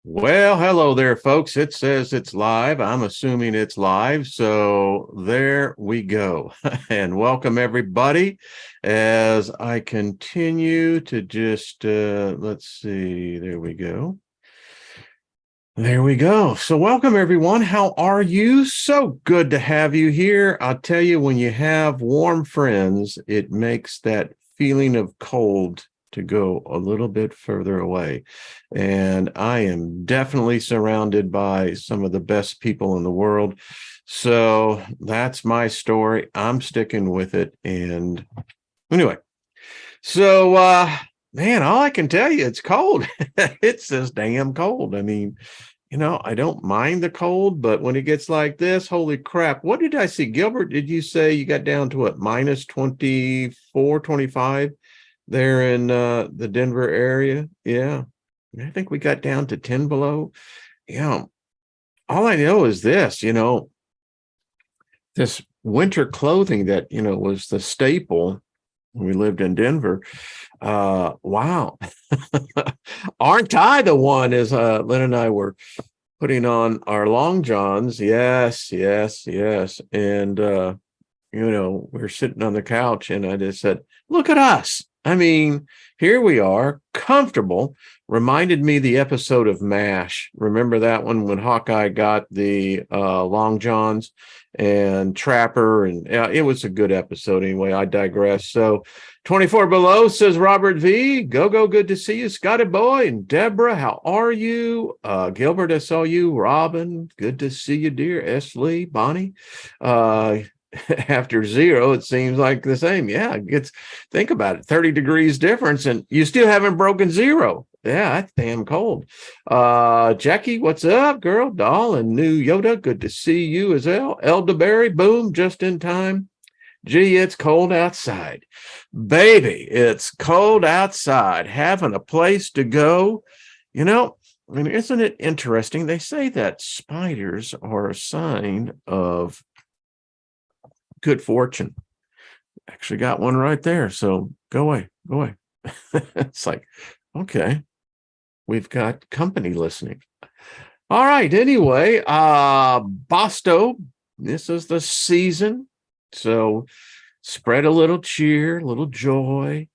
Well, hello there, folks. It says it's live. I'm assuming it's live. So there we go. And welcome, everybody, as I continue to just, let's see. There we go. There we go. So welcome, everyone. How are you? So good to have you here. I'll tell you, when you have warm friends, it makes that feeling of cold to go a little bit further away. And I am definitely surrounded by some of the best people in the world. So that's my story. I'm sticking with it. And anyway, so man, all I can tell you, it's cold. It's just damn cold. I mean, I don't mind the cold, but when it gets like this, holy crap. What did I see? Gilbert, did you say you got down to what, minus 24, 25 there in the Denver area? Yeah. I think we got down to 10 below. Yeah. All I know is this winter clothing that, was the staple when we lived in Denver. Wow. Aren't I the one, as Lynn and I were putting on our long johns? Yes, yes, yes. And we're sitting on the couch and I just said, look at us. I mean, here we are, comfortable. Reminded me the episode of MASH. Remember that one when Hawkeye got the long johns and Trapper, and it was a good episode anyway. I digress. So 24 below, says Robert V. Go, good to see you. Scotty Boy and Deborah, how are you? Gilbert, I saw you. Robin, good to see you, dear. S. Lee, Bonnie. After zero, it seems like the same. Yeah, think about it, 30 degrees difference, and you still haven't broken zero. Yeah, that's damn cold. Jackie, what's up, girl? Doll and New Yoda, good to see you as well. Elderberry, boom, just in time. Gee, it's cold outside. Baby, it's cold outside. Having a place to go. I mean, isn't it interesting? They say that spiders are a sign of good fortune. Actually got one right there. So go away. It's like, okay, we've got company listening. All right. Anyway, Bosto, this is the season. So spread a little cheer, a little joy.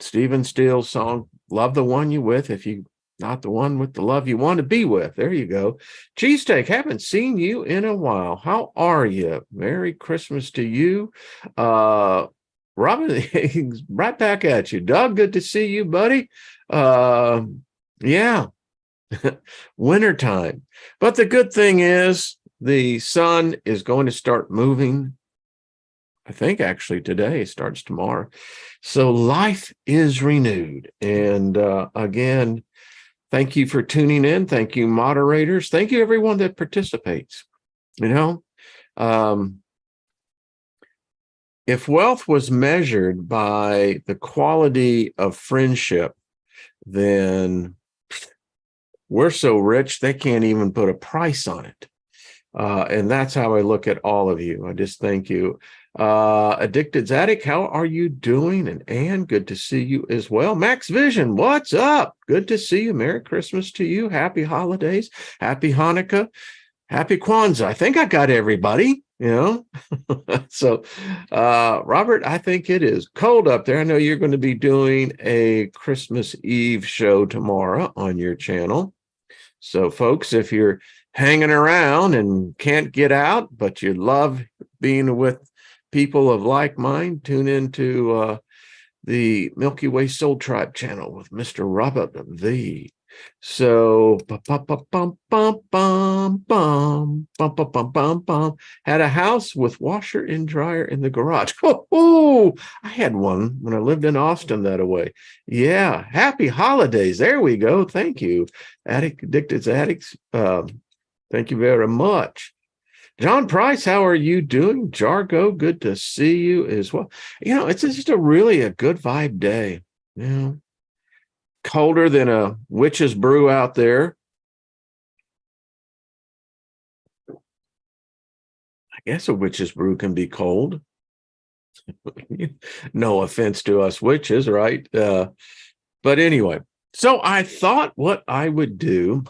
Stephen Steele's song, Love the One You With, if you not the one with the love you want to be with. There you go. Cheesesteak, haven't seen you in a while. How are you? Merry Christmas to you. Robin, right back at you. Doug, good to see you, buddy. Yeah. Wintertime. But the good thing is the sun is going to start moving. I think actually today, starts tomorrow. So life is renewed. And again, thank you for tuning in. Thank you, moderators. Thank you, everyone that participates. If wealth was measured by the quality of friendship, then we're so rich, they can't even put a price on it. And that's how I look at all of you. I just thank you. Addicted Zadok, how are you doing? And Anne, good to see you as well. Max Vision, what's up? Good to see you. Merry Christmas to you. Happy holidays. Happy Hanukkah. Happy Kwanzaa. I think I got everybody, So, Robert, I think it is cold up there. I know you're going to be doing a Christmas Eve show tomorrow on your channel. So, folks, if you're hanging around and can't get out, but you love being with people of like mind, tune into the Milky Way Soul Tribe channel with Mr. Robert V. So, had a house with washer and dryer in the garage. Oh, I had one when I lived in Austin that way. Yeah, happy holidays. There we go. Thank you, Addicted Addicts. Thank you very much. John Price, how are you doing? Jargo, good to see you as well. It's just a good vibe day. Colder than a witch's brew out there. I guess a witch's brew can be cold. No offense to us witches, right? But anyway, So I thought what I would do,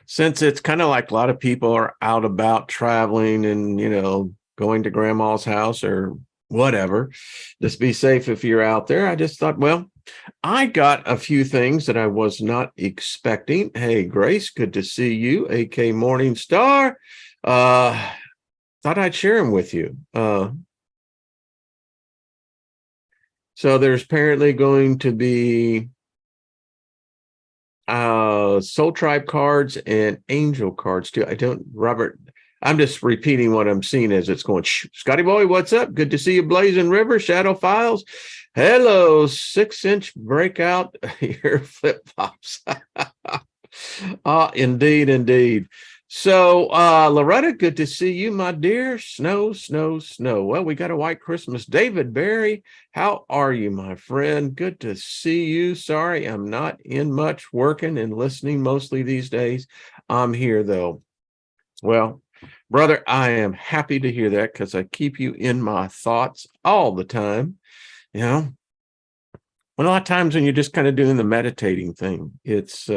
since it's kind of like a lot of people are out about traveling and, going to grandma's house or whatever, just be safe if you're out there. I just thought, well, I got a few things that I was not expecting. Hey, Grace, good to see you. AK Morning Star. Thought I'd share them with you. So there's apparently going to be Soul Tribe cards and Angel cards too. Robert, I'm just repeating what I'm seeing as it's going. Scotty boy, what's up? Good to see you, Blazing River, Shadow Files. Hello, 6-inch breakout your flip flops. Indeed, indeed. So, Loretta, good to see you, my dear. Snow, snow, snow. Well, we got a white Christmas. David Barry, how are you, my friend? Good to see you. Sorry, I'm not in much working and listening mostly these days. I'm here, though. Well, brother, I am happy to hear that because I keep you in my thoughts all the time. A lot of times when you're just kind of doing the meditating thing, it's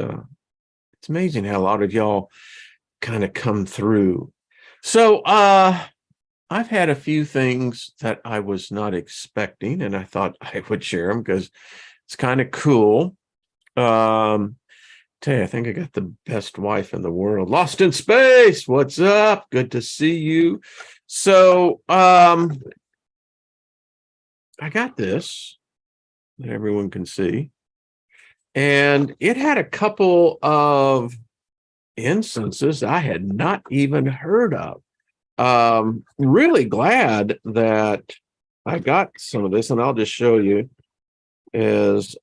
amazing how a lot of y'all kind of come through. So I've had a few things that I was not expecting, and I thought I would share them because it's kind of cool. Tell you, I think I got the best wife in the world. Lost in Space, what's up? Good to see you. So I got this that everyone can see, and it had a couple of instances I had not even heard of. Really glad that I got some of this, and I'll just show you as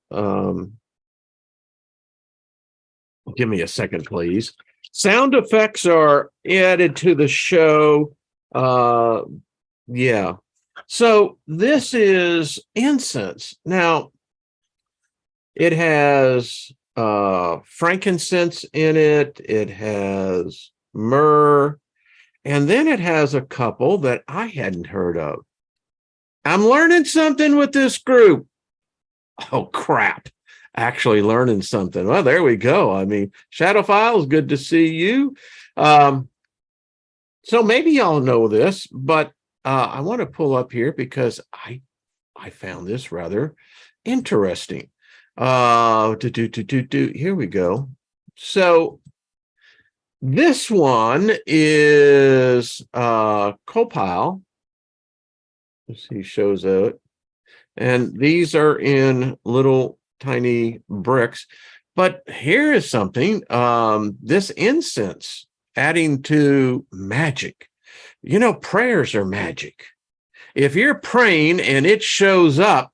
give me a second, please. Sound effects are added to the show. Yeah. So this is incense. Now, it has frankincense in it. It has myrrh. And then it has a couple that I hadn't heard of. I'm learning something with this group. Oh, crap. Actually learning something. Well, there we go. I mean, Shadow Files, good to see you. So maybe y'all know this, but I want to pull up here because I found this rather interesting. Here we go. So this one is copal. Let's see, shows it. And these are in little tiny bricks. But here is something, this incense adding to magic. Prayers are magic. If you're praying and it shows up,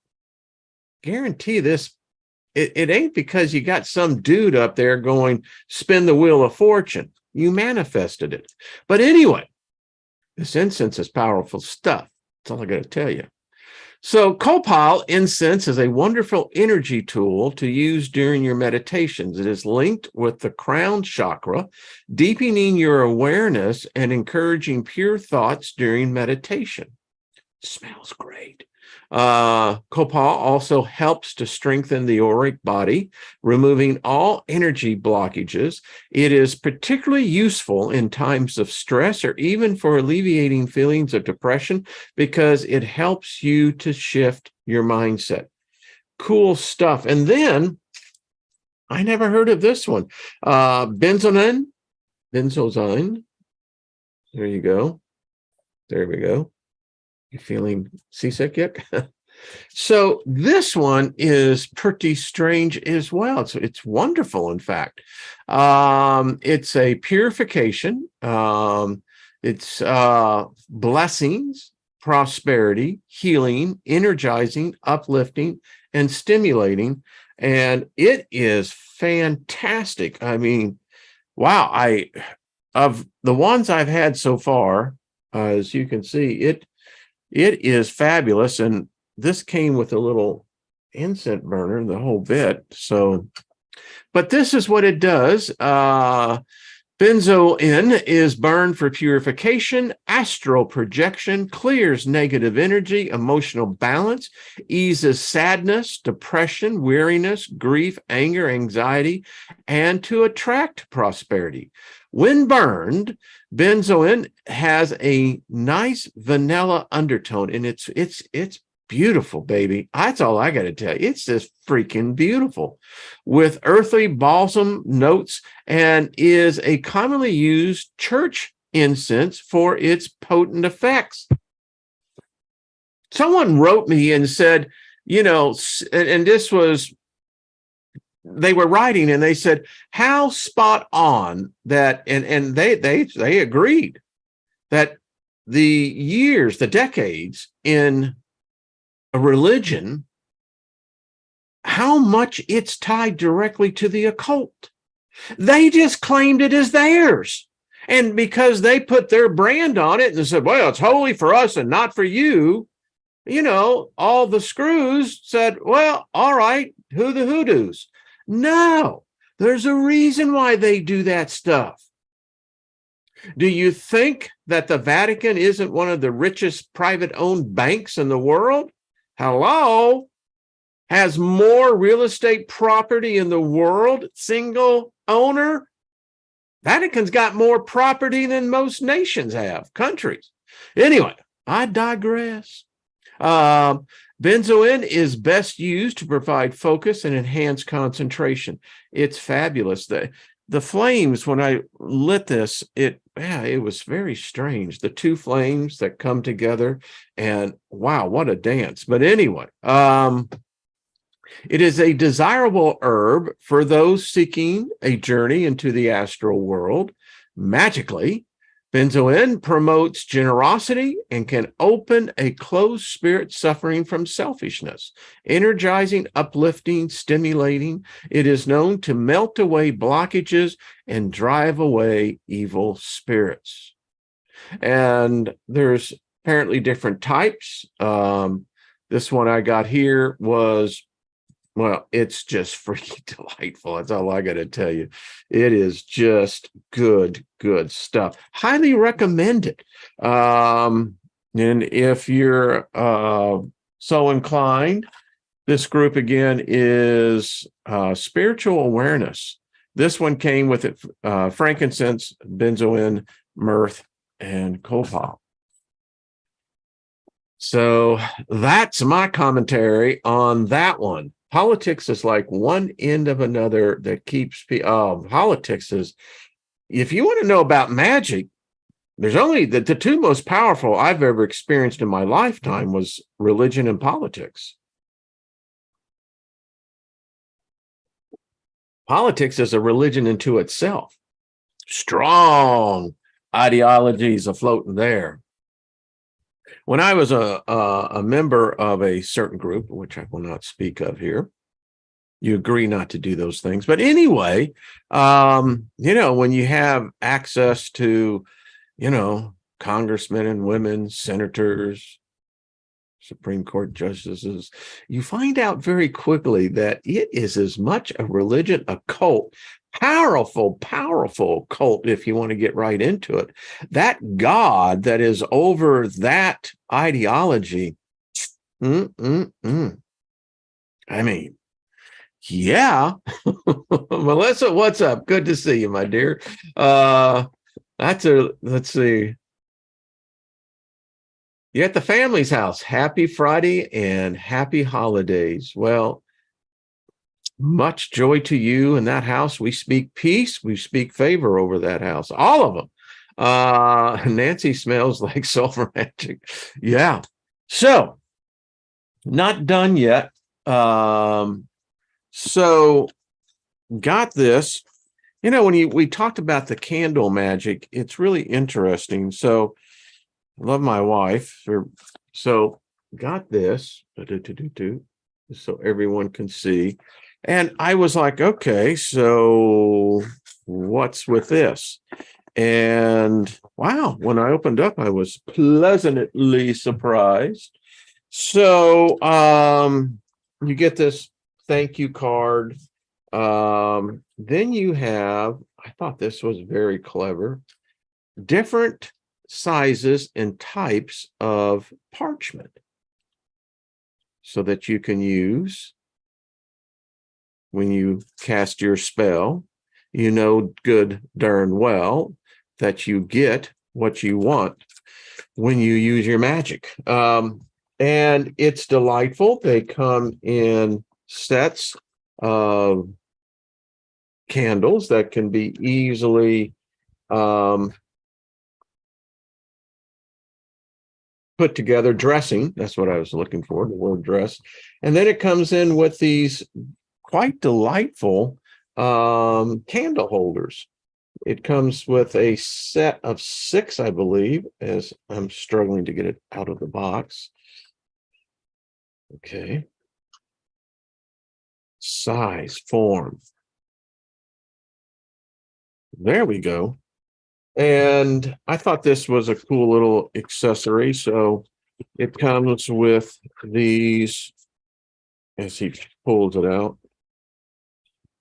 guarantee this, it ain't because you got some dude up there going, spin the wheel of fortune. You manifested it. But anyway, this incense is powerful stuff. That's all I got to tell you. So copal incense is a wonderful energy tool to use during your meditations. It is linked with the crown chakra, deepening your awareness and encouraging pure thoughts during meditation. It smells great. Copal also helps to strengthen the auric body, removing all energy blockages. It is particularly useful in times of stress or even for alleviating feelings of depression because it helps you to shift your mindset. Cool stuff. And then I never heard of this one. Benzoin. There you go. There we go. You feeling seasick yet? So this one is pretty strange as well. It's wonderful, in fact. It's a purification. It's blessings, prosperity, healing, energizing, uplifting, and stimulating. And it is fantastic. I mean, wow. Of the ones I've had so far, as you can see, it is fabulous. And this came with a little incense burner, the whole bit. So, but this is what it does. Benzoin is burned for purification, astral projection, clears negative energy, emotional balance, eases sadness, depression, weariness, grief, anger, anxiety, and to attract prosperity. When burned, benzoin has a nice vanilla undertone, and it's beautiful, baby. That's all I got to tell you. It's just freaking beautiful, with earthly balsam notes, and is a commonly used church incense for its potent effects. Someone wrote me and said, you know, and this was, they were writing and they said how spot on that, and they agreed that the years, the decades in a religion, how much it's tied directly to the occult. They just claimed it as theirs. And because they put their brand on it and said, well, it's holy for us and not for you, you know, all the screws said, well, all right, who the hoodoos? No, there's a reason why they do that stuff. Do you think that the Vatican isn't one of the richest private-owned banks in the world? Hello? Has more real estate property in the world, single owner? Vatican's got more property than most nations have, countries. Anyway, I digress. Benzoin is best used to provide focus and enhance concentration. It's fabulous. The flames, when I lit this, it was very strange. The two flames that come together, and wow, what a dance. But anyway, it is a desirable herb for those seeking a journey into the astral world. Magically, benzoin promotes generosity and can open a closed spirit suffering from selfishness, energizing, uplifting, stimulating. It is known to melt away blockages and drive away evil spirits. And there's apparently different types. This one I got here was, well, it's just freaking delightful. That's all I got to tell you. It is just good stuff. Highly recommend it. And if you're so inclined, this group again is spiritual awareness. This one came with it, frankincense, benzoin, myrrh, and copal. So that's my commentary on that one. Politics is like one end of another that keeps people. Politics is, if you want to know about magic, there's only the two most powerful I've ever experienced in my lifetime was religion and politics. Politics is a religion into itself. Strong ideologies afloat in there. When I was a member of a certain group, which I will not speak of here, you agree not to do those things. But anyway, you know, when you have access to, you know, congressmen and women, senators, Supreme Court justices, you find out very quickly that it is as much a religion, a cult, powerful cult, if you want to get right into it. That God that is over that ideology, I mean, yeah. Melissa, what's up? Good to see you, my dear. Let's see. You're at the family's house. Happy Friday and happy holidays. Well, much joy to you in that house. We speak peace. We speak favor over that house. All of them. Nancy smells like sulfur magic. Yeah. So, not done yet. So, got this. You know, when we talked about the candle magic, it's really interesting. So, I love my wife. So, got this. So everyone can see. And I was like, okay, so what's with this? And wow, when I opened up, I was pleasantly surprised. So you get this thank you card. Then you have, I thought this was very clever. Different sizes and types of parchment so that you can use when you cast your spell. You know good darn well that you get what you want when you use your magic. And it's delightful. They come in sets of candles that can be easily put together. Dressing, that's what I was looking for, the word dress. And then it comes in with these quite delightful candle holders. It comes with a set of 6, I believe, as I'm struggling to get it out of the box. Okay. Size, form. There we go. And I thought this was a cool little accessory. So it comes with these, as he pulls it out,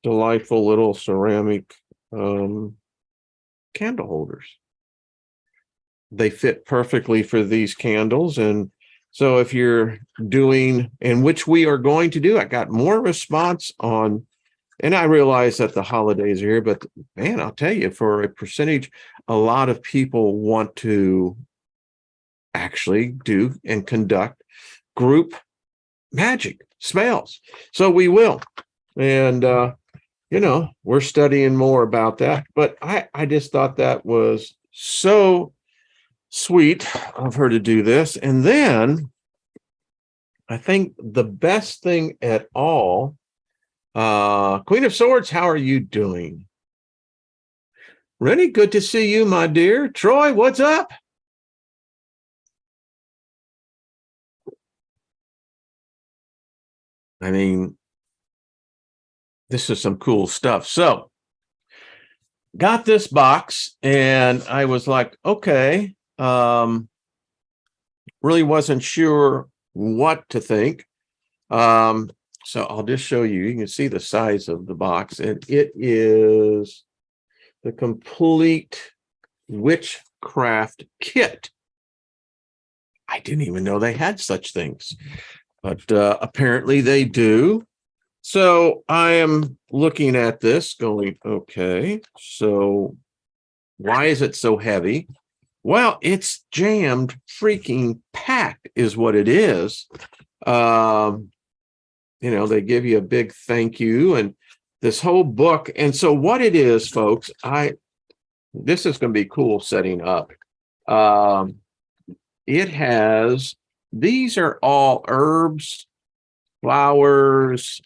delightful little ceramic candle holders. They fit perfectly for these candles. And so if you're doing, and which we are going to do, I got more response on, and I realize that the holidays are here, but man, I'll tell you, for a percentage, a lot of people want to actually do and conduct group magic spells. So we will. And, we're studying more about that. But I just thought that was so sweet of her to do this. And then I think the best thing at all, Queen of Swords, how are you doing? Rennie, good to see you, my dear. Troy, what's up? I mean, this is some cool stuff. So, got this box, and I was like, okay, really wasn't sure what to think. So I'll just show you. You can see the size of the box, and it is the complete witchcraft kit. I didn't even know they had such things, but apparently they do. So I am looking at this going, okay, so why is it so heavy? Well, it's jammed freaking packed is what it is. They give you a big thank you and this whole book. And so what it is, folks, this is going to be cool setting up. It has, these are all herbs, flowers,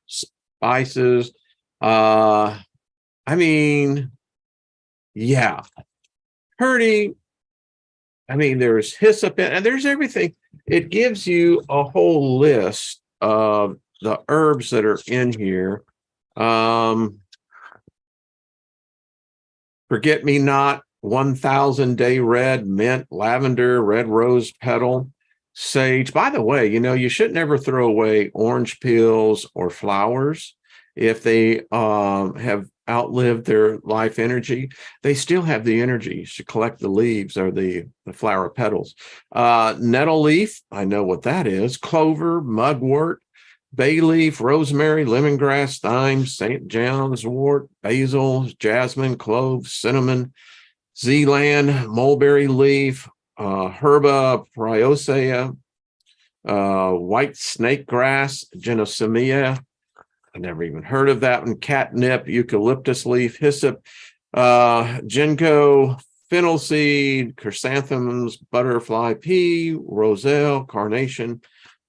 spices. Yeah, pretty. There's hyssop and there's everything. It gives you a whole list of the herbs that are in here. Forget me not, 1000-day red, mint, lavender, red rose petal, sage. By the way, you should never throw away orange peels or flowers if they have outlived their life energy. They still have the energy to collect the leaves or the flower petals. Nettle leaf, I know what that is. Clover, mugwort, bay leaf, rosemary, lemongrass, thyme, St. John's wort, basil, jasmine, clove, cinnamon, zealand, mulberry leaf, herba priosea, white snake grass, genosemia. I never even heard of that one. Catnip, eucalyptus leaf, hyssop, ginkgo, fennel seed, chrysanthemums, butterfly pea, roselle, carnation,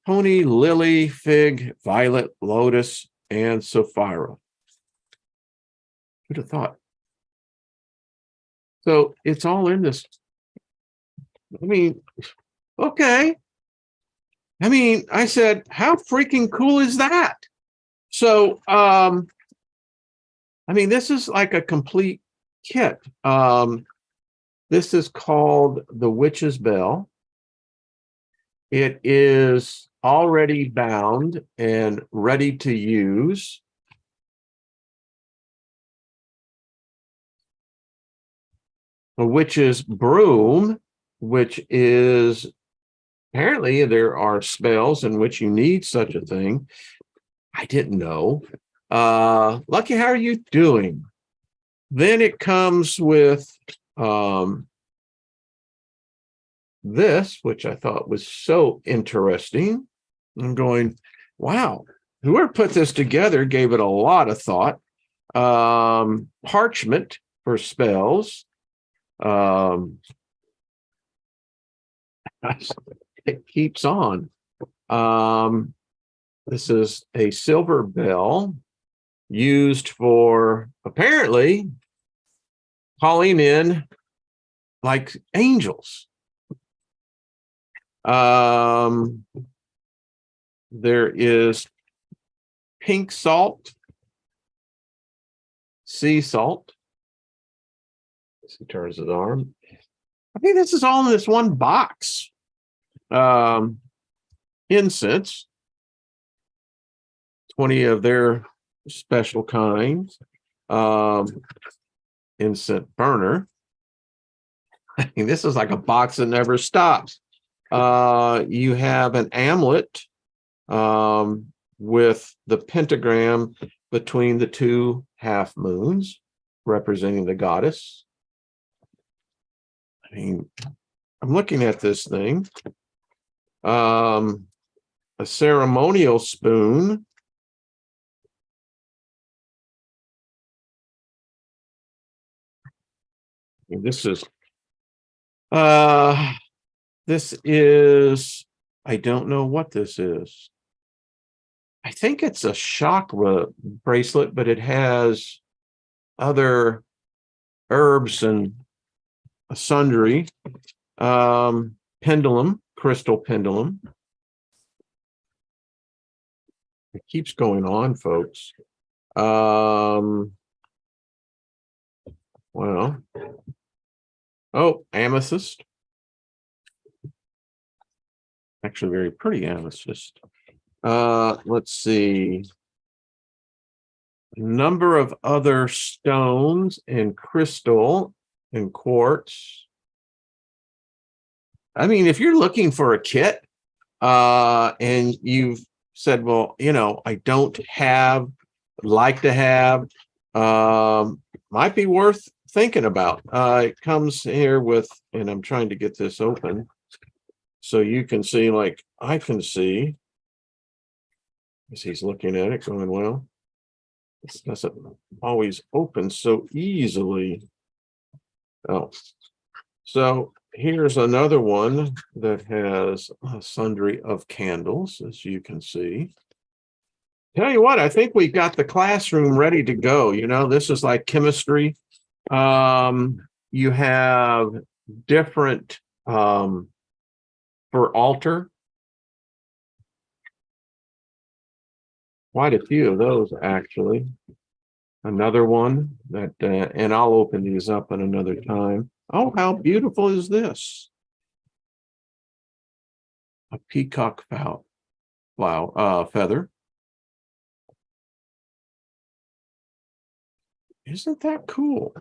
pony, lily, fig, violet, lotus, and sapphira. Who'd have thought? So it's all in this. Okay. I said, how freaking cool is that? So, this is like a complete kit. This is called the Witch's Bell. It is already bound and ready to use. a witch's broom, which is apparently there are spells in which you need such a thing. I didn't know. Lucky, how are you doing? Then it comes with this, which I thought was so interesting. I'm going, wow, whoever put this together gave it a lot of thought. Parchment for spells. It keeps on. This is a silver bell used for apparently calling in like angels. There is pink salt, sea salt. He turns his arm. I think this is all in this one box. Incense, 20 of their special kinds. Incense burner. I mean, this is like a box that never stops. You have an amulet with the pentagram between the two half moons, representing the goddess. I mean, I'm looking at this thing. A ceremonial spoon. This is I don't know what this is. I think it's a chakra bracelet, but it has other herbs and sundry. Pendulum, crystal pendulum. It keeps going on, folks. Well, oh, amethyst. Actually, very pretty amethyst. Let's see. A number of other stones and crystal and quartz. I mean, if you're looking for a kit, and you've said, well, you know, I don't have, like to have, might be worth thinking about. It comes here with, and I'm trying to get this open so you can see, like I can see, as he's looking at it, going, well, this doesn't always open so easily. Oh, so here's another one that has a sundry of candles, as you can see. Tell you what, I think we got the classroom ready to go. You know, this is like chemistry. You have different for altar. Quite a few of those, actually. Another one that, and I'll open these up at another time. Oh, how beautiful is this? A peacock feather. Isn't that cool?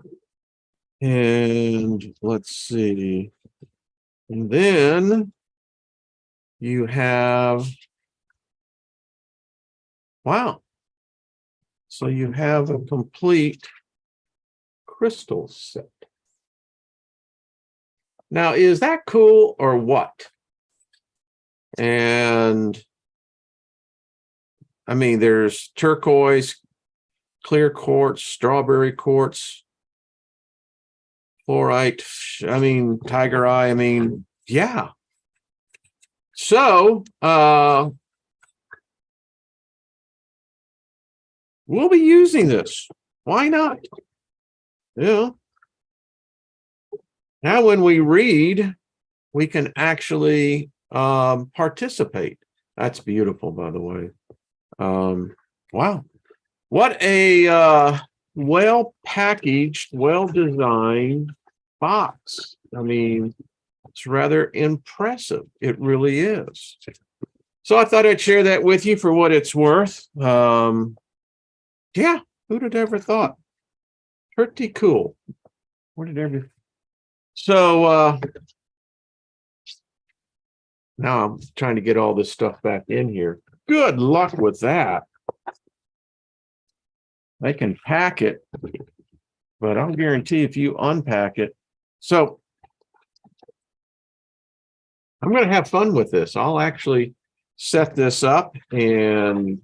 And let's see. And then you have, wow. So you have a complete crystal set. Now, is that cool or what? And I mean, there's turquoise, clear quartz, strawberry quartz, fluorite, I mean, tiger eye, I mean, yeah. So, we'll be using this. Why not? Yeah. Now, when we read, we can actually participate. That's beautiful, by the way. Wow. What a well-packaged, well-designed box. I mean, it's rather impressive. It really is. So I thought I'd share that with you for what it's worth. Yeah, who'd have ever thought? Pretty cool. What did So now I'm trying to get all this stuff back in here. Good luck with that. I can pack it, but I'll guarantee if you unpack it. So I'm going to have fun with this. I'll actually set this up and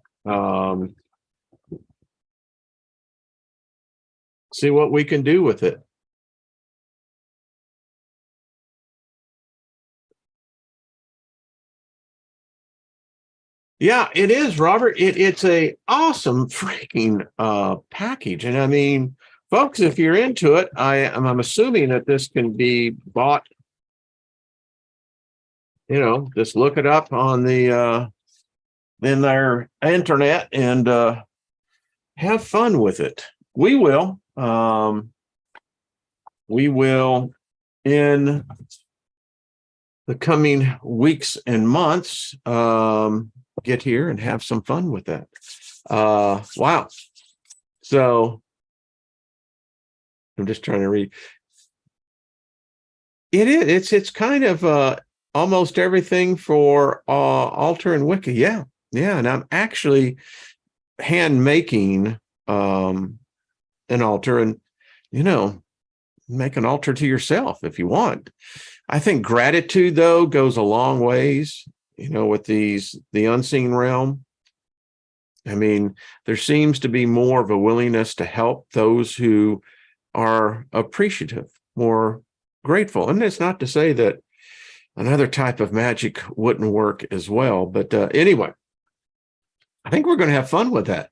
see what we can do with it. Yeah, it is, Robert. It's a awesome freaking package. And I mean, folks, if you're into it, I'm assuming that this can be bought, just look it up on the in their internet and have fun with it. We will. We will in the coming weeks and months get here and have some fun with that. Wow. So I'm just trying to read. It's kind of almost everything for altar and Wicca. Yeah. And I'm actually hand making an altar, and make an altar to yourself if you want. I think gratitude, though, goes a long ways, with the unseen realm. I mean, there seems to be more of a willingness to help those who are appreciative, more grateful. And it's not to say that another type of magic wouldn't work as well. But anyway, I think we're going to have fun with that.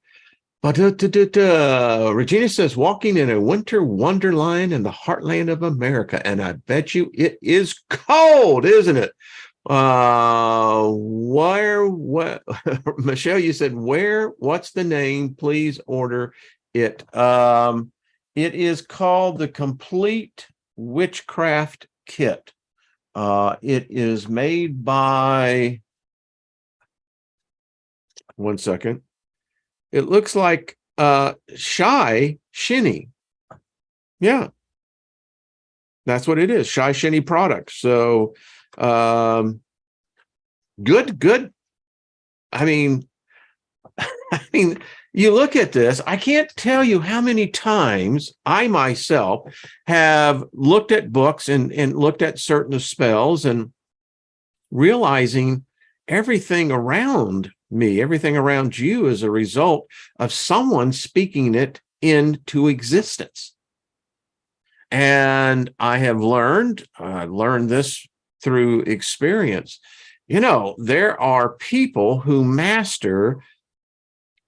But Regina says, walking in a winter wonderland in the heartland of America. And I bet you it is cold, isn't it? What Michelle, you said what's the name? Please order it. It is called the Complete Witchcraft Kit. It is made by, one second. It looks like Shy Shinny. Yeah. That's what it is. Shy Shinny products. So good. I mean, you look at this, I can't tell you how many times I myself have looked at books and looked at certain spells and realizing everything around me, everything around you is a result of someone speaking it into existence. And I have learned this through experience. There are people who master,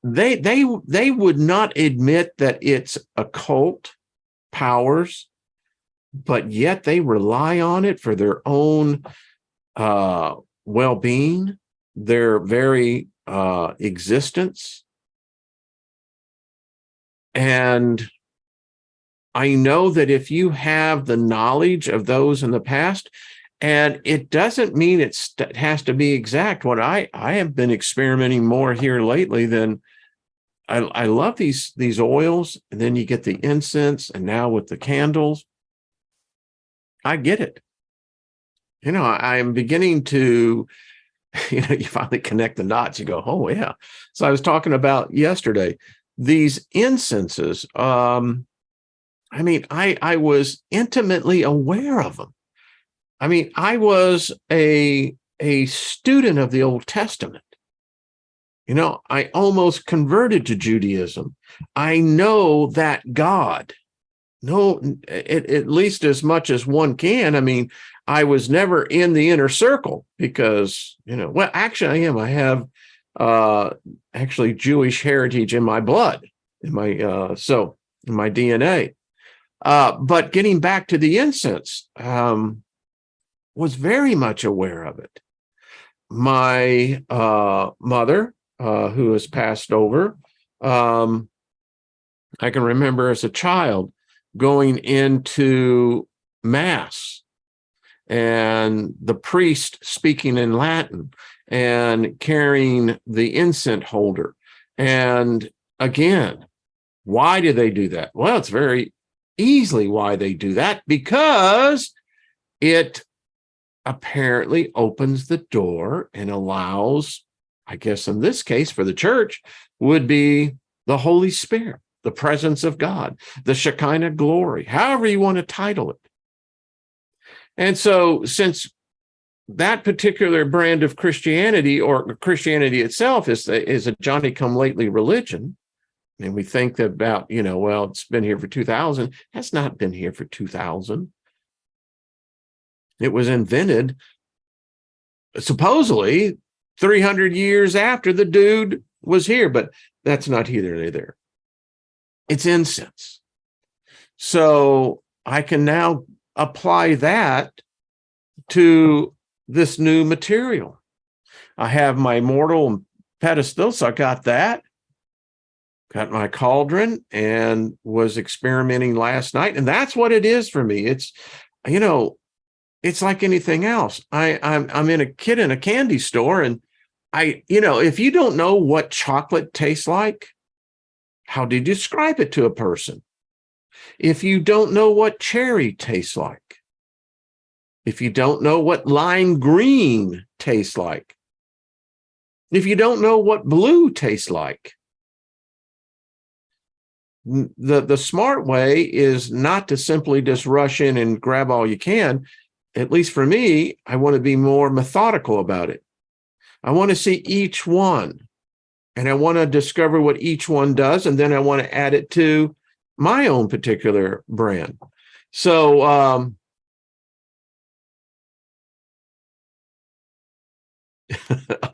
they would not admit that it's occult powers, but yet they rely on it for their own well-being, their very existence. And I know that if you have the knowledge of those in the past, and it doesn't mean it has to be exact. What I have been experimenting more here lately than I love these oils, and then you get the incense, and now with the candles, I get it. I'm beginning to, you finally connect the dots. You go, oh yeah. So I was talking about yesterday, these incenses. I was intimately aware of them. I was a student of the Old Testament. I almost converted to Judaism. I know that God. At least as much as one can. I was never in the inner circle because, well, actually I am. I have actually Jewish heritage in my blood, in my DNA. But getting back to the incense, was very much aware of it. My mother, who has passed over, I can remember as a child going into Mass and the priest speaking in Latin and carrying the incense holder. And again, why do they do that? Well, it's very easily why they do that, because it apparently opens the door and allows, I guess in this case for the church, would be the Holy Spirit, the presence of God, the Shekinah glory, however you want to title it. And so since that particular brand of Christianity, or Christianity itself, is a Johnny-come-lately religion, and we think about, well, it's been here for 2,000. That's not been here for 2,000. It was invented supposedly 300 years after the dude was here, but that's not here nor there. It's incense. So I can now apply that to this new material. I have my mortal pedestal, so I got that. Got my cauldron and was experimenting last night. And that's what it is for me. It's, it's like anything else. I'm in a kid in a candy store, and if you don't know what chocolate tastes like, how do you describe it to a person? If you don't know what cherry tastes like, if you don't know what lime green tastes like, if you don't know what blue tastes like, the smart way is not to simply just rush in and grab all you can. At least for me, I want to be more methodical about it. I want to see each one, and I want to discover what each one does, and then I want to add it to my own particular brand. So I'm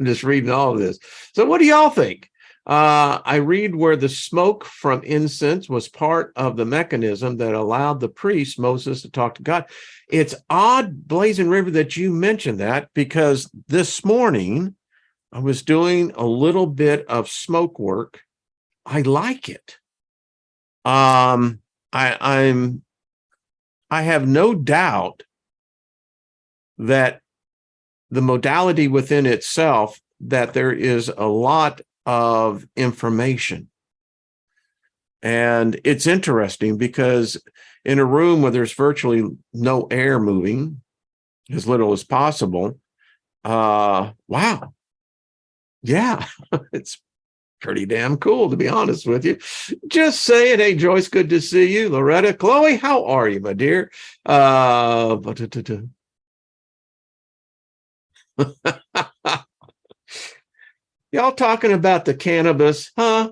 just reading all of this. So what do y'all think? I read where the smoke from incense was part of the mechanism that allowed the priest, Moses, to talk to God. It's odd, Blazing River, that you mentioned that, because this morning I was doing a little bit of smoke work. I like it. I have no doubt that the modality within itself, that there is a lot of information. And it's interesting because in a room where there's virtually no air moving, as little as possible, wow. Yeah, it's pretty damn cool, to be honest with you. Just saying. Hey, Joyce, good to see you. Loretta, Chloe, how are you, my dear? Y'all talking about the cannabis, huh?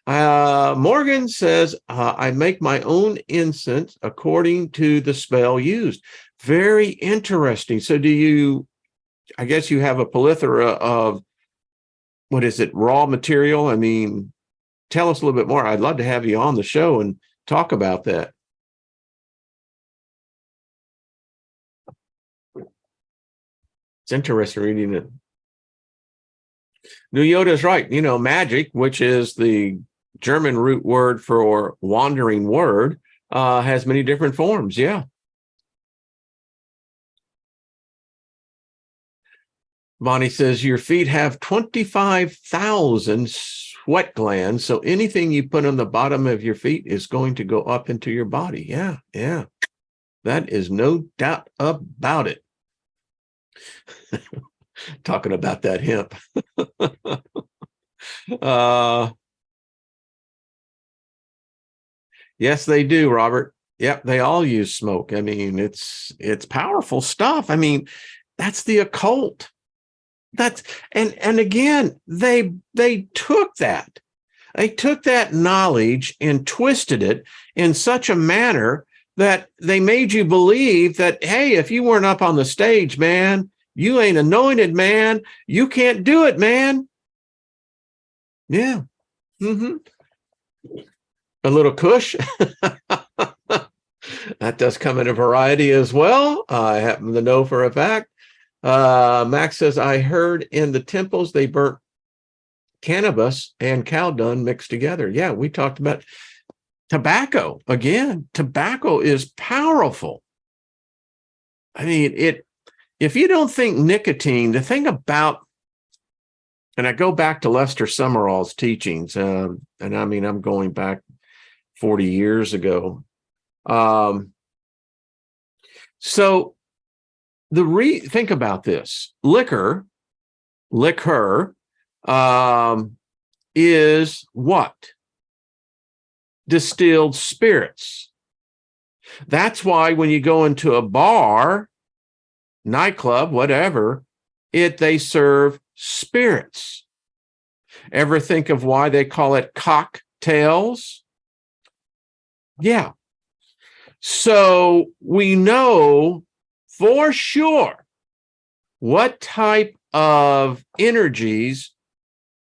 Morgan says, I make my own incense according to the spell used. Very interesting. So I guess you have a plethora of, what is it, raw material? I mean, tell us a little bit more. I'd love to have you on the show and talk about that. It's interesting reading it. New Yoda's right. Magick, which is the German root word for wandering word, has many different forms. Yeah. Bonnie says, your feet have 25,000 sweat glands, so anything you put on the bottom of your feet is going to go up into your body. Yeah, yeah. That is no doubt about it. Talking about that hemp. Yes, they do, Robert. Yep, they all use smoke. I mean, it's powerful stuff. I mean, that's the occult. And again, they took that. They took that knowledge and twisted it in such a manner that they made you believe that, hey, if you weren't up on the stage, man, you ain't anointed, man. You can't do it, man. Yeah. Mm-hmm. A little kush. That does come in a variety as well. I happen to know for a fact. Max says, I heard in the temples they burnt cannabis and cow dung mixed together. Yeah, we talked about tobacco. Again, tobacco is powerful. I mean, if you don't think nicotine, the thing about, and I go back to Lester Summerall's teachings, and I mean, I'm going back 40 years ago. So think about this. Liquor is what? Distilled spirits. That's why when you go into a bar, nightclub, whatever, they serve spirits. Ever think of why they call it cocktails? Yeah. So we know for sure what type of energies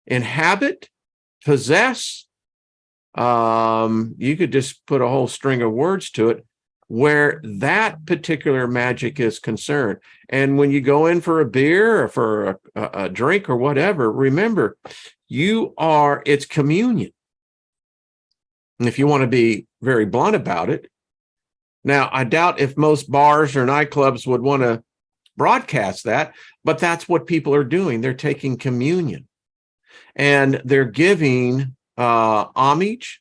inhabit, possess. You could just put a whole string of words to it where that particular magic is concerned. And when you go in for a beer or for a drink or whatever, remember, it's communion. And if you want to be very blunt about it, now I doubt if most bars or nightclubs would want to broadcast that, but that's what people are doing. They're taking communion and they're giving homage.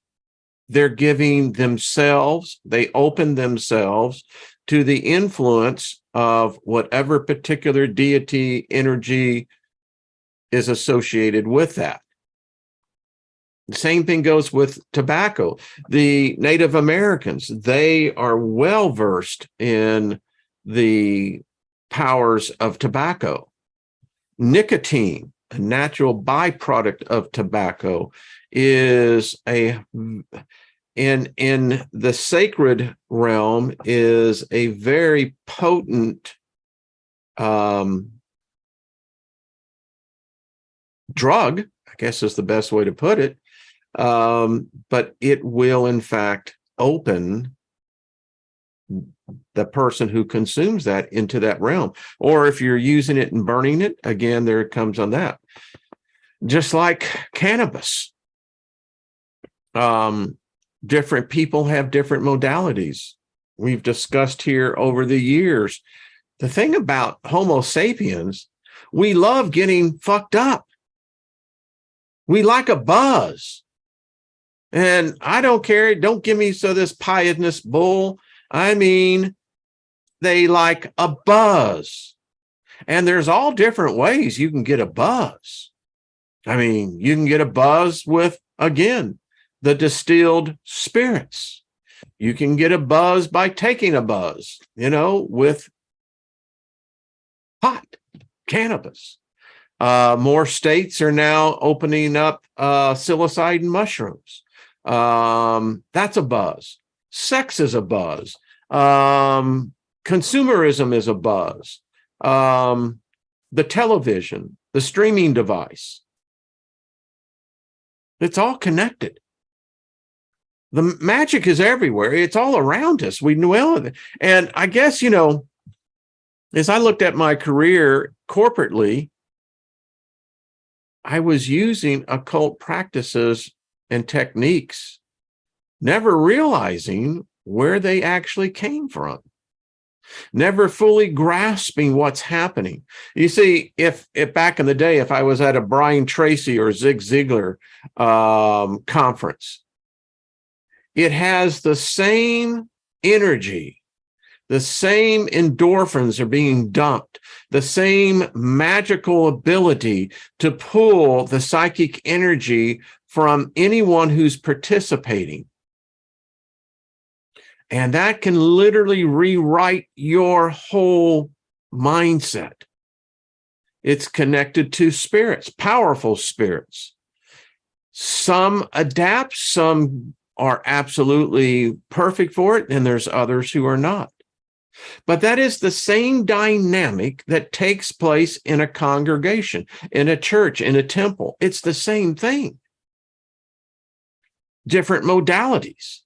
They're giving themselves, they open themselves to the influence of whatever particular deity energy is associated with that. The same thing goes with tobacco. The Native Americans, they are well versed in the powers of tobacco. Nicotine, a natural byproduct of tobacco, is in the sacred realm is a very potent drug, I guess is the best way to put it. But it will in fact open the person who consumes that into that realm. Or if you're using it and burning it, again, there it comes on that. Just like cannabis. Different people have different modalities. We've discussed here over the years. The thing about Homo sapiens, we love getting fucked up. We like a buzz. And I don't care. Don't give me this pious bull. I mean, they like a buzz. And there's all different ways you can get a buzz. I mean, you can get a buzz with, again, the distilled spirits. You can get a buzz by taking a buzz, with pot, cannabis. More states are now opening up psilocybin mushrooms. That's a buzz. Sex is a buzz. Consumerism is a buzz. The television, the streaming device. It's all connected. The magic is everywhere. It's all around us. We know it. And I guess, as I looked at my career corporately, I was using occult practices and techniques, never realizing where they actually came from, never fully grasping what's happening. You see, if back in the day, if I was at a Brian Tracy or Zig Ziglar conference, it has the same energy, the same endorphins are being dumped, the same magical ability to pull the psychic energy from anyone who's participating. And that can literally rewrite your whole mindset. It's connected to spirits, powerful spirits. Some adapt, some are absolutely perfect for it, and there's others who are not. But that is the same dynamic that takes place in a congregation, in a church, in a temple. It's the same thing. Different modalities.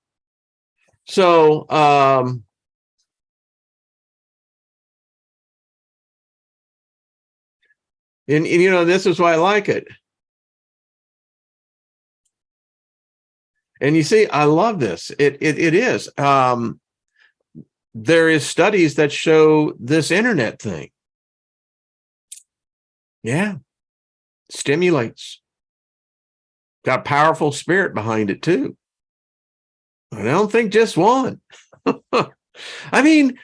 So, and this is why I like it. And you see, I love this. It is. There is studies that show this internet thing. Yeah. Stimulates. Got a powerful spirit behind it too. I don't think just one. I mean,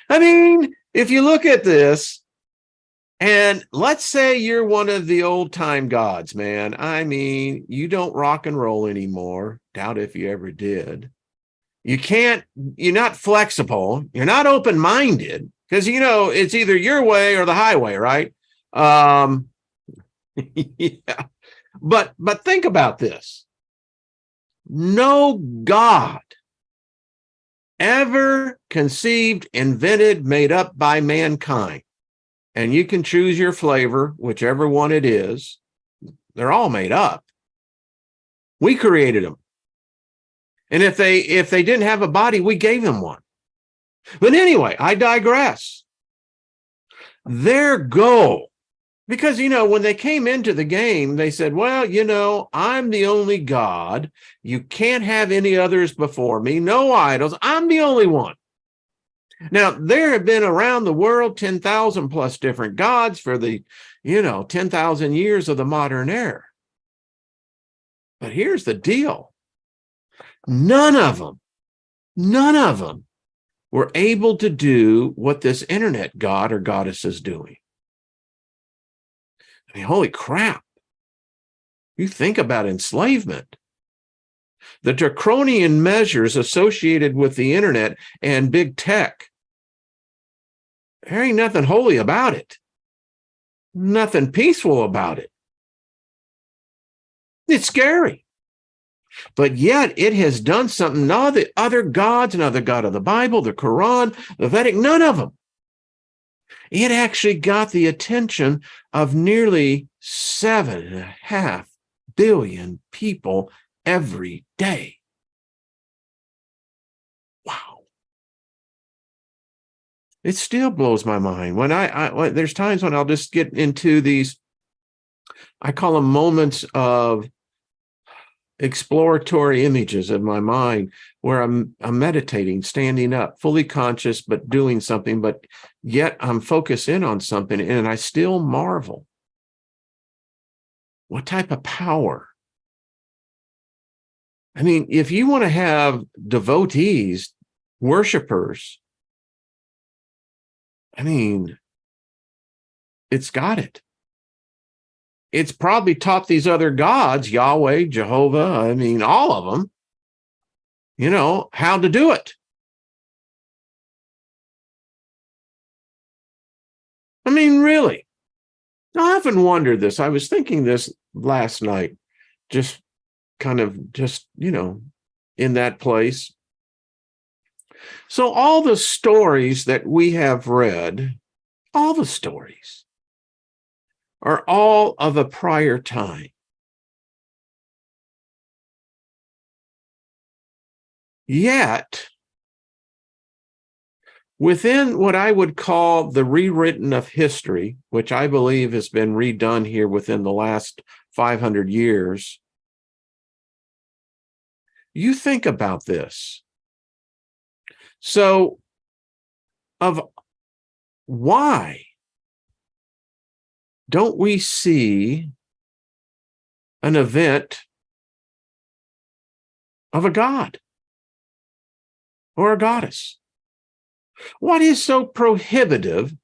if you look at this, And let's say you're one of the old time gods, man. I mean, you don't rock and roll anymore. Doubt if you ever did. You're not flexible. You're not open-minded because, it's either your way or the highway, right? Yeah. But think about this. No God ever conceived, invented, made up by mankind. And you can choose your flavor, whichever one it is. They're all made up. We created them. And if they didn't have a body, we gave them one. But anyway, I digress. Their goal, because, when they came into the game, they said, well, I'm the only God. You can't have any others before me. No idols. I'm the only one. Now, there have been around the world 10,000 plus different gods for the, 10,000 years of the modern era. But here's the deal. None of them were able to do what this internet god or goddess is doing. I mean, holy crap. You think about enslavement. The draconian measures associated with the internet and big tech. There ain't nothing holy about it. Nothing peaceful about it. It's scary. But yet it has done something. None of the other gods, none of the God of the Bible, the Quran, the Vedic, none of them. It actually got the attention of nearly 7.5 billion people every day. Wow. It still blows my mind. When there's times when I'll just get into these, I call them moments of exploratory images in my mind where I'm meditating, standing up, fully conscious, but doing something, but yet I'm focused in on something, and I still marvel. What type of power? I mean, if you want to have devotees, worshipers, I mean, it's got it. It's probably taught these other gods, Yahweh, Jehovah, I mean, all of them, how to do it. I mean, really. I often wondered this. I was thinking this last night, just in that place. So all the stories that we have read, all the stories, are all of a prior time. Yet, within what I would call the rewritten of history, which I believe has been redone here within the last 500 years, you think about this. So, why don't we see an event of a god or a goddess? What is so prohibitive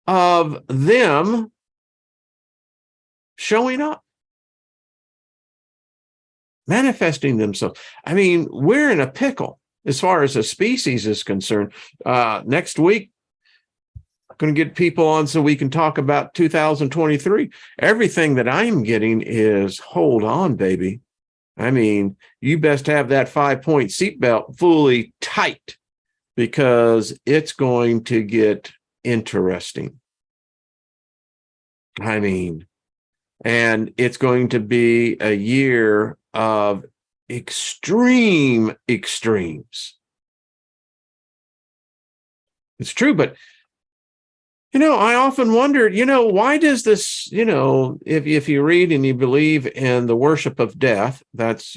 of them showing up, manifesting themselves? I mean, we're in a pickle as far as a species is concerned. Next week, I'm going to get people on so we can talk about 2023. Everything that I'm getting is, hold on, baby. I mean, you best have that 5-point seatbelt fully tight, because it's going to get interesting. I mean, and it's going to be a year of extreme extremes. It's true, but I often wondered, why does this, if you read and you believe in the worship of death, that's,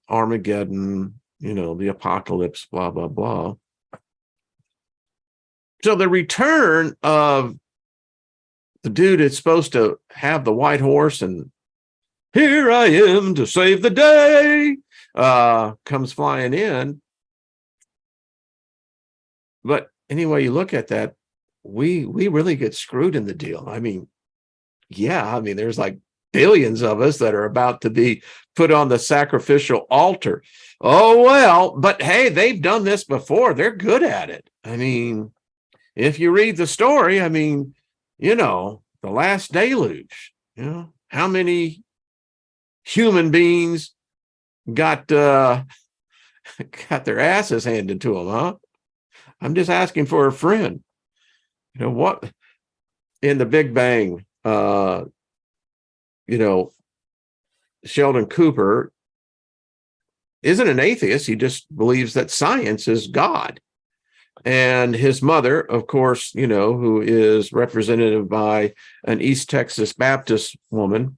Armageddon, the apocalypse, blah, blah, blah. So the return of the dude that's supposed to have the white horse and here I am to save the day, comes flying in. But anyway, you look at that, we really get screwed in the deal. I mean, yeah, I mean, there's like billions of us that are about to be put on the sacrificial altar. Oh, well, but hey, they've done this before. They're good at it. I mean, if you read the story, I mean, the last deluge, how many human beings got got their asses handed to them, huh? I'm just asking for a friend. What in the Big Bang, Sheldon Cooper isn't an atheist. He just believes that science is God. And his mother, of course, who is represented by an East Texas Baptist woman,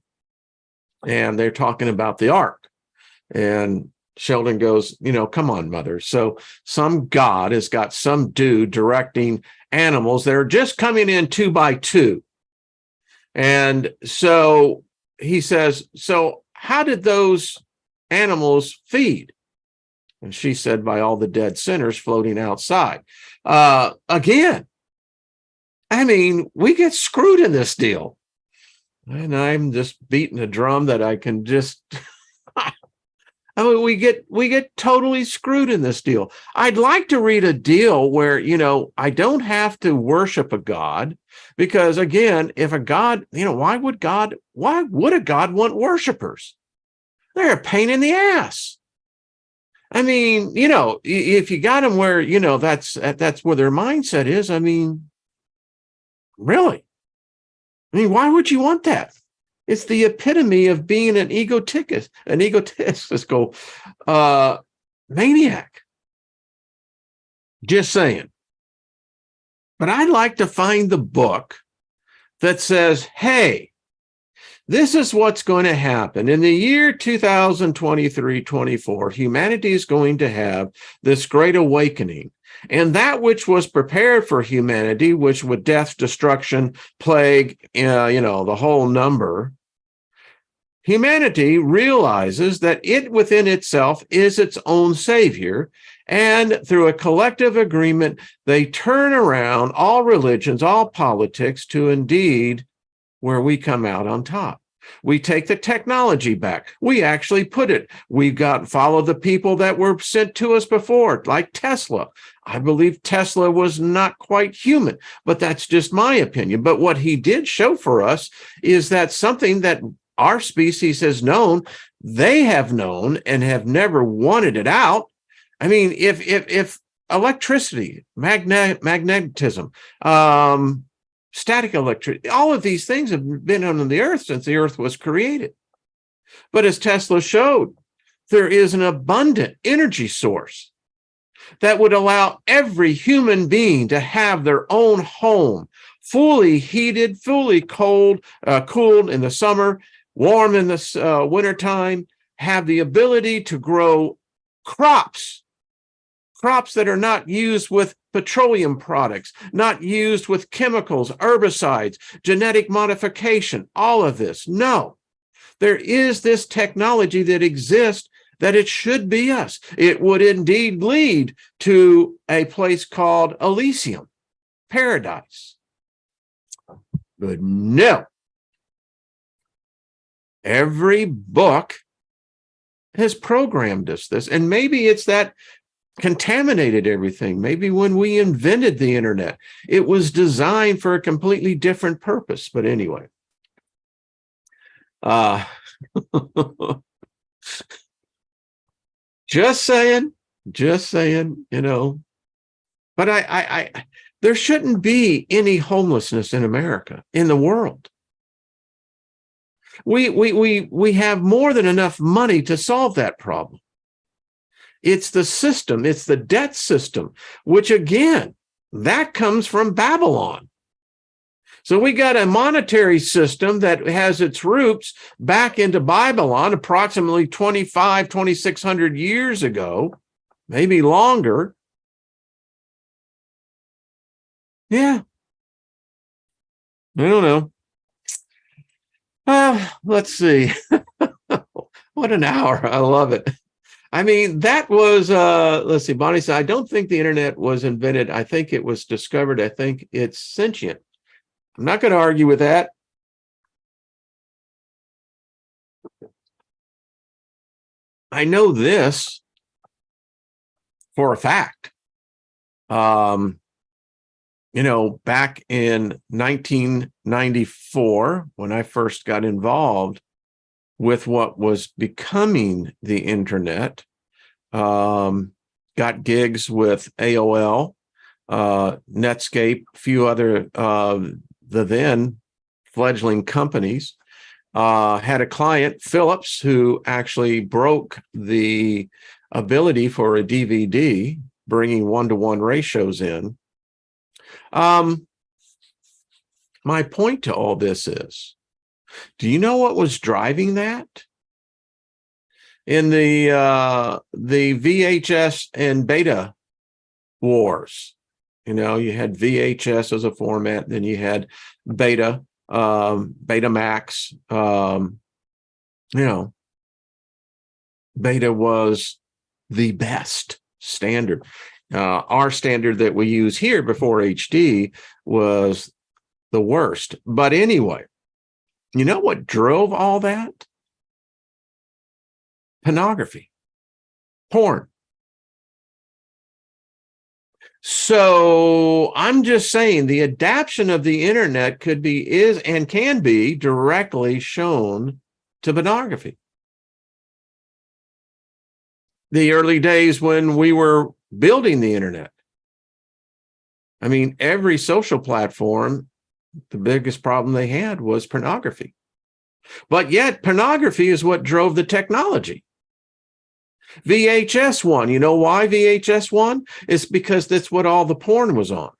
and they're talking about the ark. And Sheldon goes, come on, mother. So some God has got some dude directing animals that are just coming in 2 by 2. And so he says, so how did those animals feed? And she said, by all the dead sinners floating outside. Again, I mean, we get screwed in this deal. And I'm just beating a drum that I can just... I mean, we get totally screwed in this deal. I'd like to read a deal where, I don't have to worship a God, because again, if a God, why would a God want worshipers? They're a pain in the ass. I mean, if you got them where, that's where their mindset is. I mean, really? I mean, why would you want that? It's the epitome of being an egotistical maniac. Just saying. But I'd like to find the book that says, hey, this is what's going to happen. In the year 2023-24, humanity is going to have this great awakening. And that which was prepared for humanity, which with death, destruction, plague, the whole number, humanity realizes that it within itself is its own savior. And through a collective agreement, they turn around all religions, all politics to indeed where we come out on top. We take the technology back. We actually put it. We've follow the people that were sent to us before, like Tesla. I believe Tesla was not quite human, but that's just my opinion. But what he did show for us is that something that our species has known, they have known and have never wanted it out. I mean, if electricity, magnetism, static electricity, all of these things have been on the earth since the earth was created. But as Tesla showed, there is an abundant energy source that would allow every human being to have their own home, fully heated, fully cooled in the summer, warm in the wintertime, have the ability to grow crops that are not used with petroleum products, not used with chemicals, herbicides, genetic modification, all of this. No, there is this technology that exists, that it should be us. It would indeed lead to a place called Elysium, paradise. But no. Every book has programmed us this. And maybe it's that contaminated everything. Maybe when we invented the internet, it was designed for a completely different purpose. But anyway, just saying, but I there shouldn't be any homelessness in America, in the world. We have more than enough money to solve that problem. It's the system, it's the debt system, which again, that comes from Babylon. So we got a monetary system that has its roots back into Babylon approximately 2,600 years ago, maybe longer. Yeah. I don't know. Let's see. What an hour. I love it. I mean, that was, let's see, Bonnie said, I don't think the internet was invented. I think it was discovered. I think it's sentient. I'm not going to argue with that. I know this for a fact. Back in 1994, when I first got involved with what was becoming the internet, got gigs with AOL, Netscape, a few other the then fledgling companies. Had a client, Phillips, who actually broke the ability for a DVD, bringing 1-to-1 ratios in. My point to all this is, do you know what was driving that? In the VHS and beta wars, you had VHS as a format, then you had beta, Betamax. Beta was the best standard. Our standard that we use here before HD was the worst. But anyway, you know what drove all that? Pornography, porn. So I'm just saying the adaptation of the internet can be directly shown to pornography. The early days when we were building the internet, I mean, every social platform, the biggest problem they had was pornography. But yet pornography is what drove the technology. VHS won. You know why VHS won? It's because that's what all the porn was on.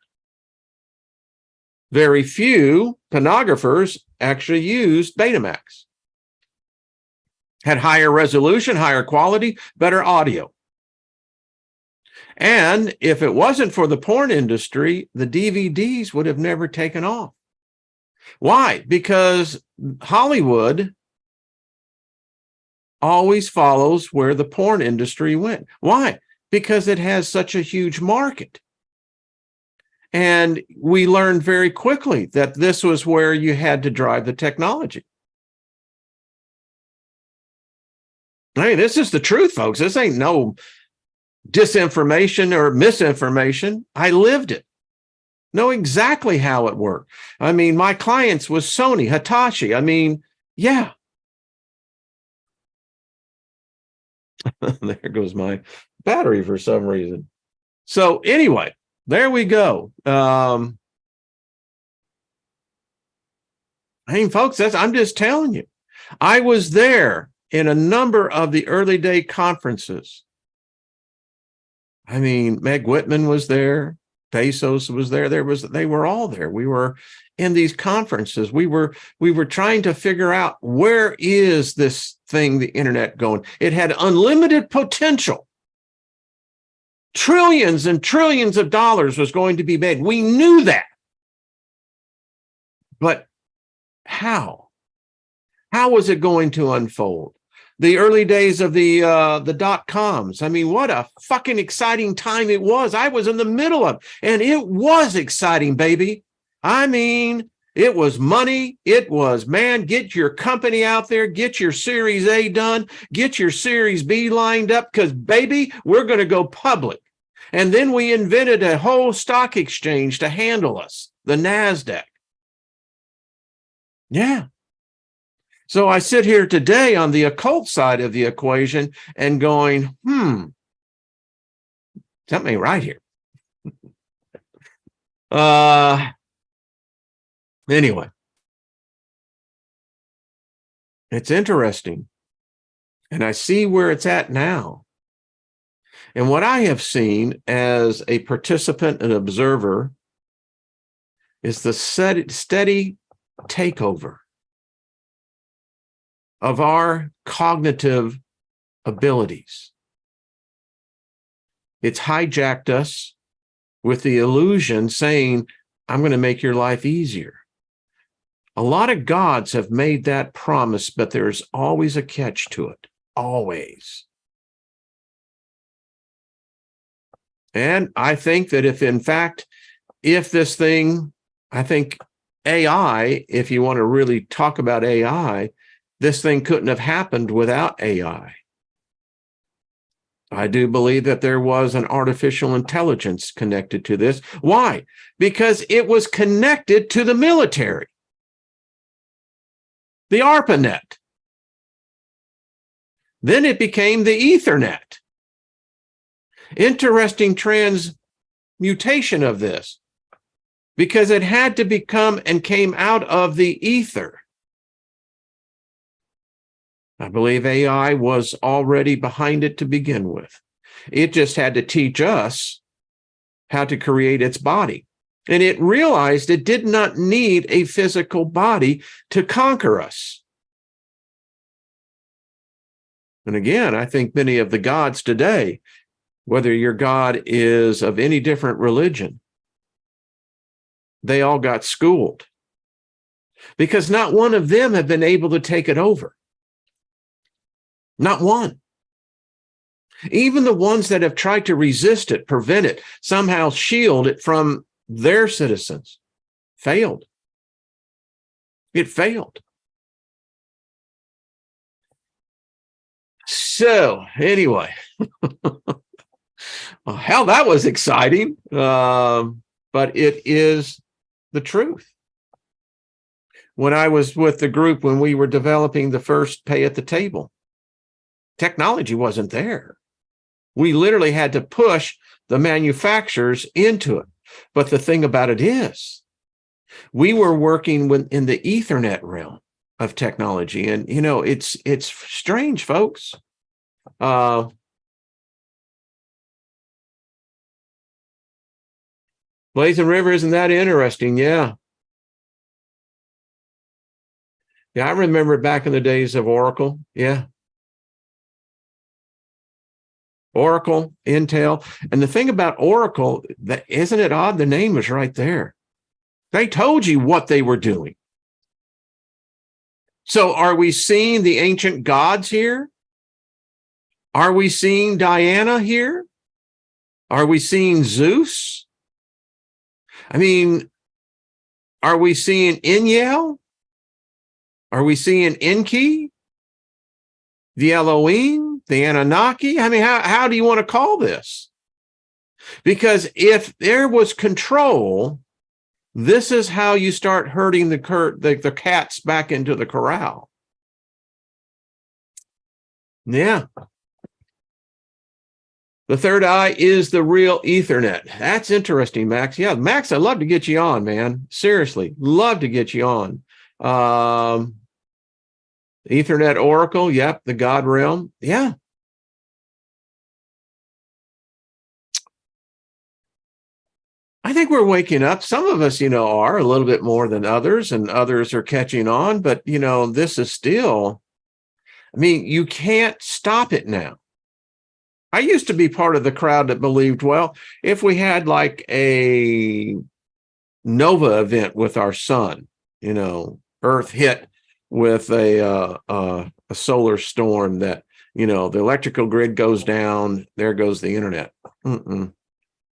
Very few pornographers actually used Betamax. Had higher resolution, higher quality, better audio. And if it wasn't for the porn industry, the DVDs would have never taken off. Why? Because Hollywood always follows where the porn industry went. Why? Because it has such a huge market. And we learned very quickly that this was where you had to drive the technology. I mean, this is the truth, folks. This ain't no disinformation or misinformation. I lived it. Know exactly how it worked. I mean, my clients was Sony, Hitachi. I mean, yeah. There goes my battery for some reason. So anyway, there we go. I mean, folks, I'm just telling you. I was there in a number of the early day conferences. I mean, Meg Whitman was there. Bezos was there. They were all there. We were in these conferences. We were trying to figure out, where is this thing, the internet, going? It had unlimited potential. Trillions and trillions of dollars was going to be made. We knew that. But how? How was it going to unfold? The early days of the dot-coms. I mean, what a fucking exciting time it was. I was in the middle of it, and it was exciting, baby. I mean, it was money. It was, man, get your company out there, get your Series A done, get your Series B lined up, because, baby, we're going to go public. And then we invented a whole stock exchange to handle us, the NASDAQ. Yeah. So I sit here today on the occult side of the equation and going, something ain't right here. Anyway, it's interesting. And I see where it's at now. And what I have seen as a participant and observer is the steady takeover of our cognitive abilities. It's hijacked us with the illusion saying, I'm going to make your life easier. A lot of gods have made that promise, but there's always a catch to it. Always. And I think that if this thing, I think AI, if you want to really talk about AI, this thing couldn't have happened without AI. I do believe that there was an artificial intelligence connected to this. Why? Because it was connected to the military. The ARPANET. Then it became the Ethernet. Interesting transmutation of this, because it had to become and came out of the ether. I believe AI was already behind it to begin with. It just had to teach us how to create its body. And it realized it did not need a physical body to conquer us. And again, I think many of the gods today, whether your God is of any different religion, they all got schooled because not one of them have been able to take it over. Not one. Even the ones that have tried to resist it, prevent it, somehow shield it from their citizens, failed. It failed. So anyway, well, hell, that was exciting, but it is the truth. When I was with the group, when we were developing the first pay at the table, technology wasn't there. We literally had to push the manufacturers into it. But the thing about it is, we were working in the Ethernet realm of technology. And, you know, it's strange, folks. Blazing River, isn't that interesting? Yeah. Yeah, I remember back in the days of Oracle. Yeah. Oracle, Intel. And the thing about Oracle, that isn't it odd? The name is right there. They told you what they were doing. So are we seeing the ancient gods here? Are we seeing Diana here? Are we seeing Zeus? I mean, are we seeing Inyel? Are we seeing Enki? The Elohim? The Anunnaki? I mean, how do you want to call this? Because if there was control, this is how you start herding the cats back into the corral. Yeah. The third eye is the real Ethernet. That's interesting, Max. Yeah, Max, I'd love to get you on, man. Seriously, love to get you on. Ethernet Oracle, yep, the God realm. Yeah. I think we're waking up. Some of us, are a little bit more than others, and others are catching on. But, this is still, you can't stop it now. I used to be part of the crowd that believed, well, if we had like a nova event with our sun, Earth hit with a solar storm that, the electrical grid goes down, there goes the internet.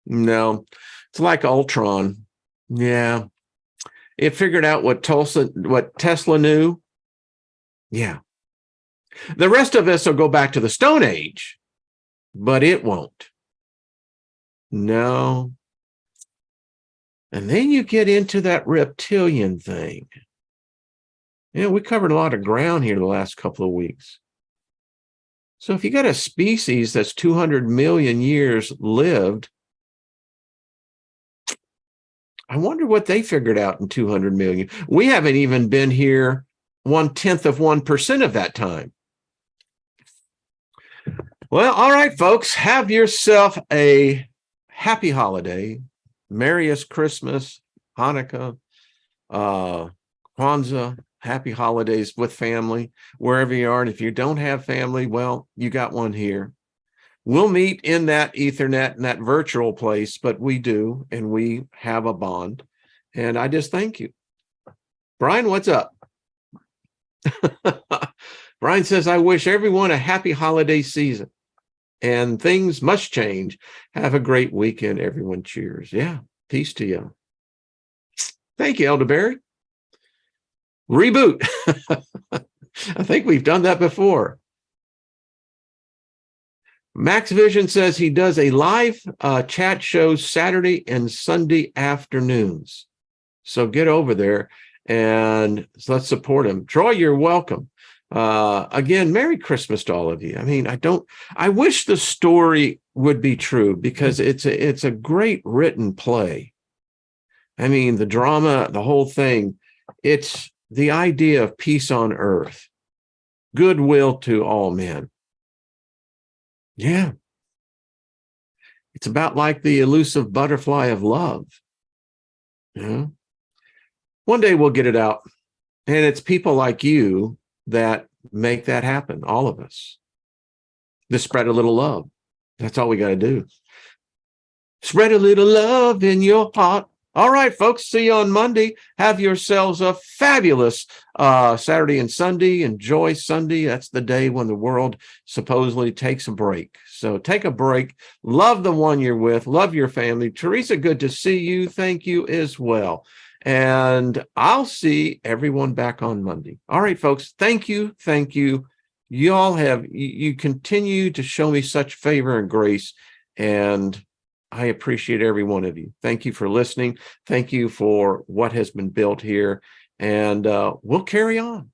No, it's like Ultron. Yeah. It figured out what Tesla knew. Yeah. The rest of us will go back to the Stone Age, but it won't. No. And then you get into that reptilian thing. We covered a lot of ground here the last couple of weeks. So if you got a species that's 200 million years lived, I wonder what they figured out in 200 million. We haven't even been here 1/10 of 1% of that time. Well, all right, folks, have yourself a happy holiday, merriest Christmas, Hanukkah, Kwanzaa, happy holidays with family, wherever you are. And if you don't have family, well, you got one here. We'll meet in that Ethernet and that virtual place, but we do, and we have a bond. And I just thank you. Brian, what's up? Brian says, I wish everyone a happy holiday season. and things must change. Have a great weekend, everyone. Cheers. Yeah. Peace to you. Thank you, Elderberry. Reboot. I think we've done that before. Max Vision says he does a live chat show Saturday and Sunday afternoons. So get over there and let's support him. Troy, you're welcome. Again, Merry Christmas to all of you. I mean, I wish the story would be true because it's a great written play. I mean, the drama, the whole thing, it's the idea of peace on earth, goodwill to all men. Yeah. It's about like the elusive butterfly of love. Yeah. One day we'll get it out. And it's people like you that make that happen, all of us. Just spread a little love. That's all we got to do. Spread a little love in your heart. All right, folks, see you on Monday. Have yourselves a fabulous Saturday and Sunday. Enjoy Sunday. That's the day when the world supposedly takes a break. So take a break. Love the one you're with. Love your family. Teresa, good to see you. Thank you as well. And I'll see everyone back on Monday. All right, folks, thank you. Thank you. You continue to show me such favor and grace, and I appreciate every one of you. Thank you for listening. Thank you for what has been built here, and we'll carry on.